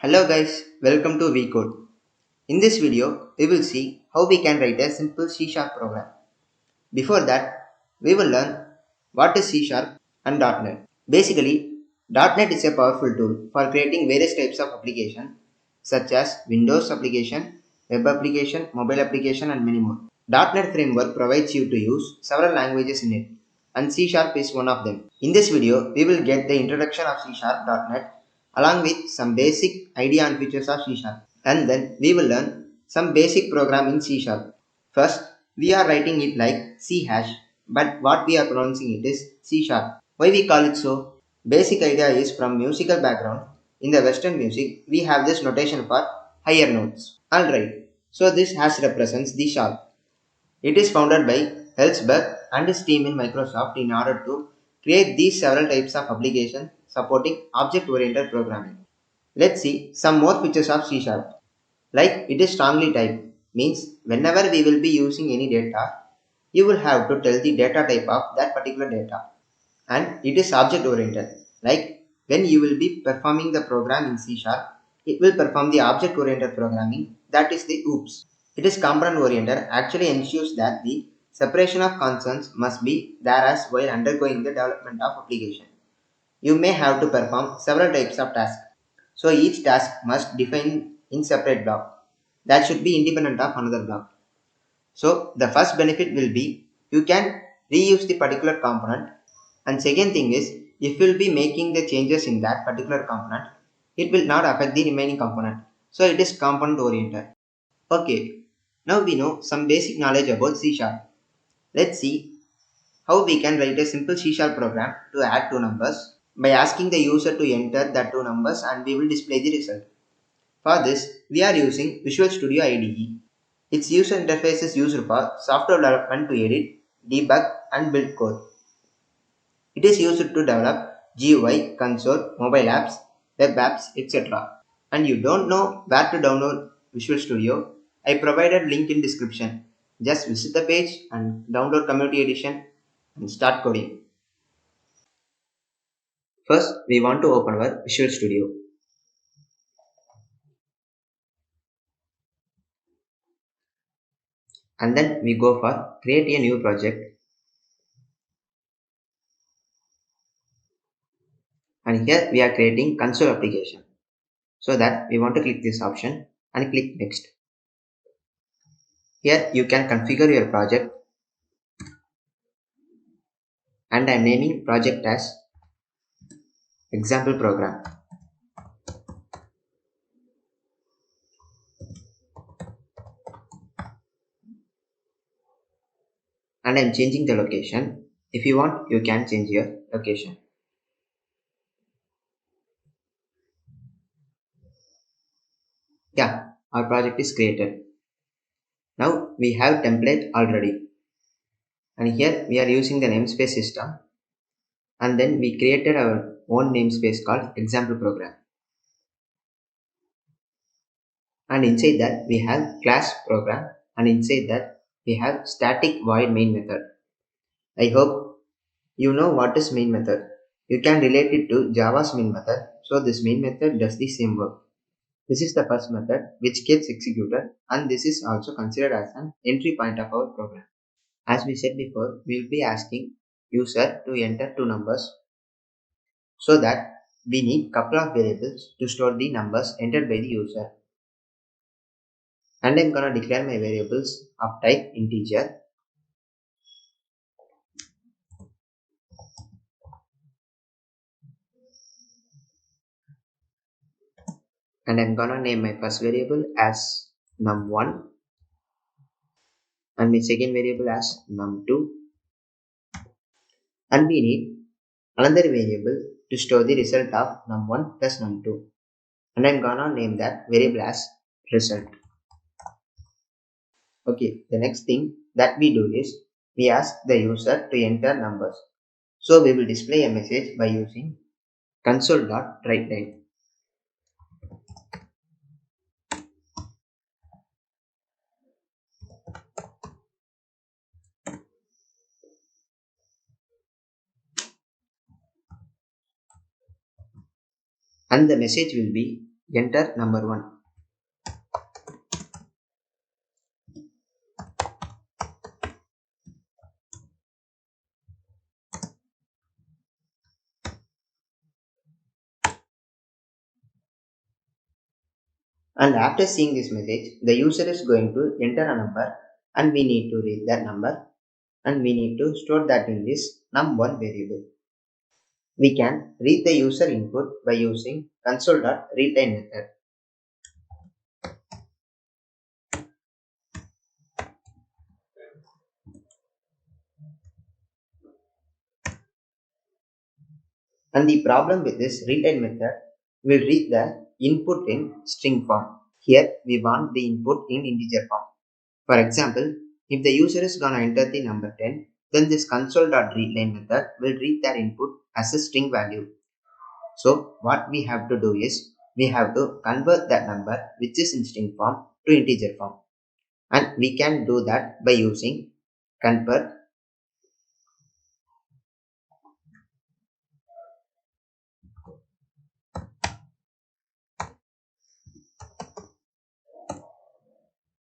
Hello guys, welcome to VCode. In this video, we will see how we can write a simple C Sharp program. Before that, we will learn what is C Sharp and .NET. Basically, .NET is a powerful tool for creating various types of application such as Windows application, web application, mobile application and many more. .NET framework provides you to use several languages in it and C Sharp is one of them. In this video, we will get the introduction of C Sharp .NET along with some basic idea and features of C Sharp. And then we will learn some basic program in C Sharp. First, we are writing it like C hash, but what we are pronouncing it is C Sharp. Why we call it so? Basic idea is from musical background. In the Western music, we have this notation for higher notes. Alright, so this hash represents the sharp. It is founded by Ellsberg and his team in Microsoft in order to create these several types of applications supporting object-oriented programming. Let's see some more features of C Sharp. Like it is strongly typed, means whenever we will be using any data, you will have to tell the data type of that particular data. And it is object oriented, like when you will be performing the program in C Sharp, it will perform the object oriented programming, that is the OOPS. It is component oriented, actually ensures that the separation of concerns must be there as while undergoing the development of application. You may have to perform several types of tasks. So each task must define in separate block that should be independent of another block. So the first benefit will be you can reuse the particular component, and second thing is if you will be making the changes in that particular component, it will not affect the remaining component. So it is component oriented. Okay, now we know some basic knowledge about C Sharp. Let's see how we can write a simple C Sharp program to add two numbers by asking the user to enter that two numbers and we will display the result. For this, we are using Visual Studio IDE. Its user interface is used for software development to edit, debug and build code. It is used to develop GUI, console, mobile apps, web apps, etc. And you don't know where to download Visual Studio, I provided link in description. Just visit the page and download Community Edition and start coding. First, we want to open our Visual Studio. And then we go for create a new project. And here we are creating console application. So that we want to click this option and click next. Here you can configure your project and I am naming project as example program. And I am changing the location. If you want, you can change your location. Yeah, our project is created. Now we have template already. And here we are using the namespace system. And then we created our own namespace called example program. And inside that we have class program. And inside that we have static void main method. I hope you know what is main method. You can relate it to Java's main method. So this main method does the same work. This is the first method which gets executed and this is also considered as an entry point of our program. As we said before, we will be asking user to enter two numbers so that we need couple of variables to store the numbers entered by the user. And I'm gonna declare my variables of type integer. And I'm gonna name my first variable as num1 and my second variable as num2, and we need another variable to store the result of num1 plus num2, and I'm gonna name that variable as result. Okay, the next thing that we do is we ask the user to enter numbers. So we will display a message by using console.writeLine. And the message will be enter number 1. And after seeing this message, the user is going to enter a number and we need to read that number and we need to store that in this num1 variable. We can read the user input by using console.readLine method. And the problem with this readLine method will read the input in string form. Here we want the input in integer form. For example, if the user is gonna enter the number 10, then this console.readLine method will read that input as a string value. So what we have to do is we have to convert that number which is in string form to integer form. And we can do that by using convert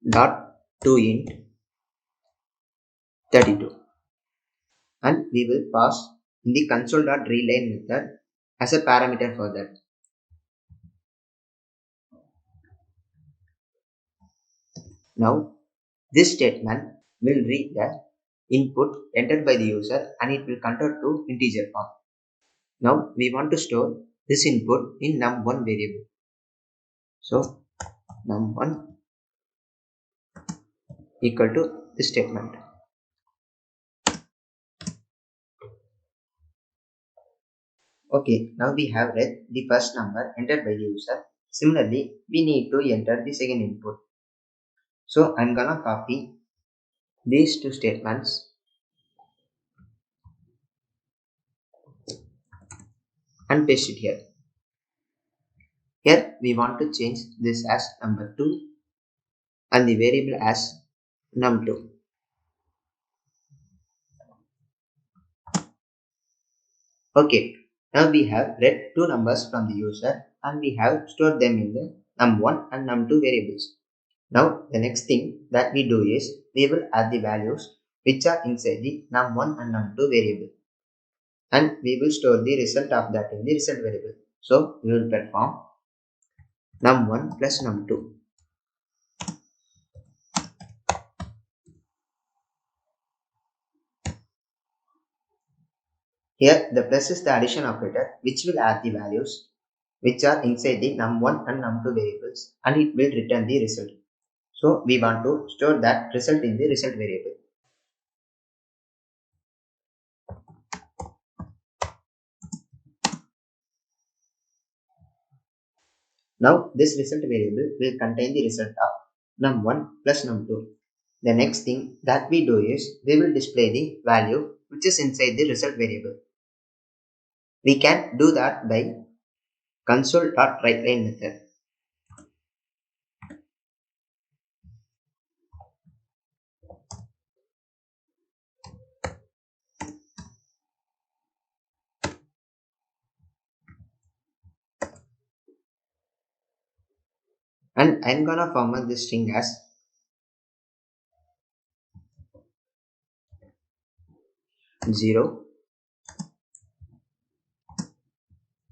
dot to int 32, and we will pass in the console.readLine method as a parameter for that. Now this statement will read the input entered by the user and it will convert to integer form. Now we want to store this input in num1 variable. So num1 equal to this statement. Okay, now we have read the first number entered by the user. Similarly, we need to enter the second input. So I'm gonna copy these two statements and paste it here. Here we want to change this as number 2 and the variable as num2. Okay, now we have read two numbers from the user and we have stored them in the num1 and num2 variables. Now the next thing that we do is we will add the values which are inside the num1 and num2 variable, and we will store the result of that in the result variable. So we will perform num1 plus num2. Here the plus is the addition operator which will add the values which are inside the num1 and num2 variables and it will return the result. So we want to store that result in the result variable. Now this result variable will contain the result of num1 plus num2. The next thing that we do is we will display the value which is inside the result variable. We can do that by console.writeLine method. And I'm gonna format this string as 0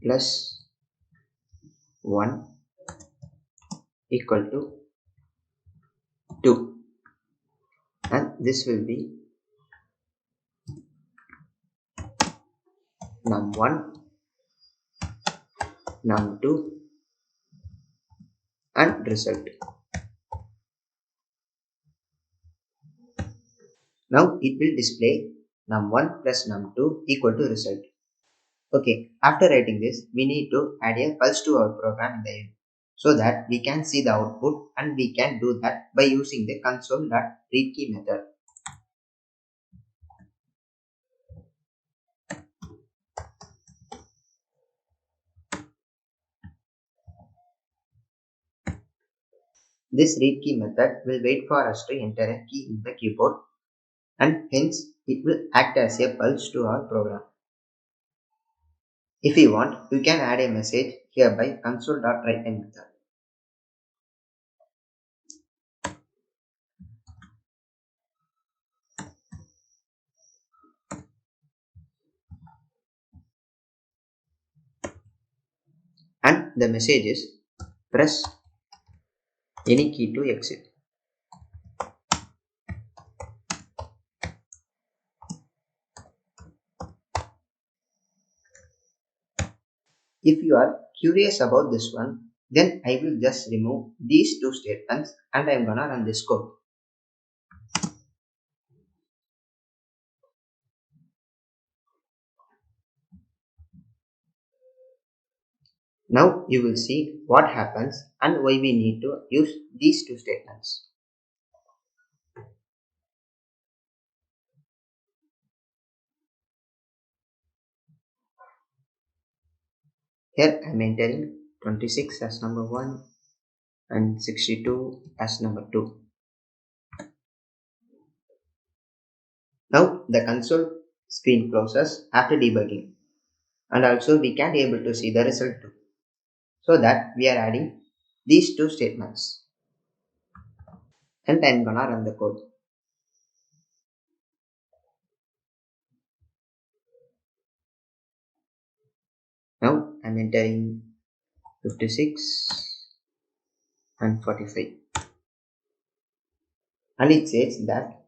plus 1 equal to 2, and this will be num1, num2 and result. Now it will display num1 plus num2 equal to result. Okay, after writing this, we need to add a pulse to our program in the end so that we can see the output, and we can do that by using the console.readKey method. This read key method will wait for us to enter a key in the keyboard, and hence it will act as a pulse to our program. If you want, you can add a message here by console.writeLine method. And the message is press any key to exit. If you are curious about this one, then I will just remove these two statements and I am gonna run this code. Now you will see what happens and why we need to use these two statements. Here I am entering 26 as number 1 and 62 as number 2. Now the console screen closes after debugging, and also we can able to see the result too. So that we are adding these two statements, and I'm gonna run the code. Now I'm entering 56 and 45, and it says that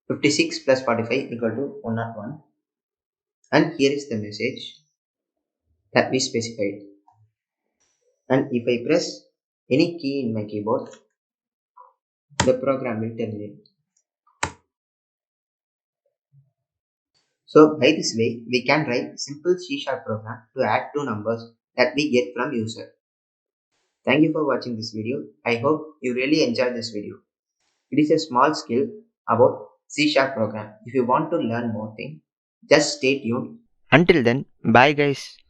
56 plus 45 equal to 101, and here is the message that we specified. And if I press any key in my keyboard, the program will terminate. So by this way, we can write simple C# program to add two numbers that we get from user. Thank you for watching this video. I hope you really enjoyed this video. It is a small skill about C# program. If you want to learn more things, just stay tuned. Until then, bye guys.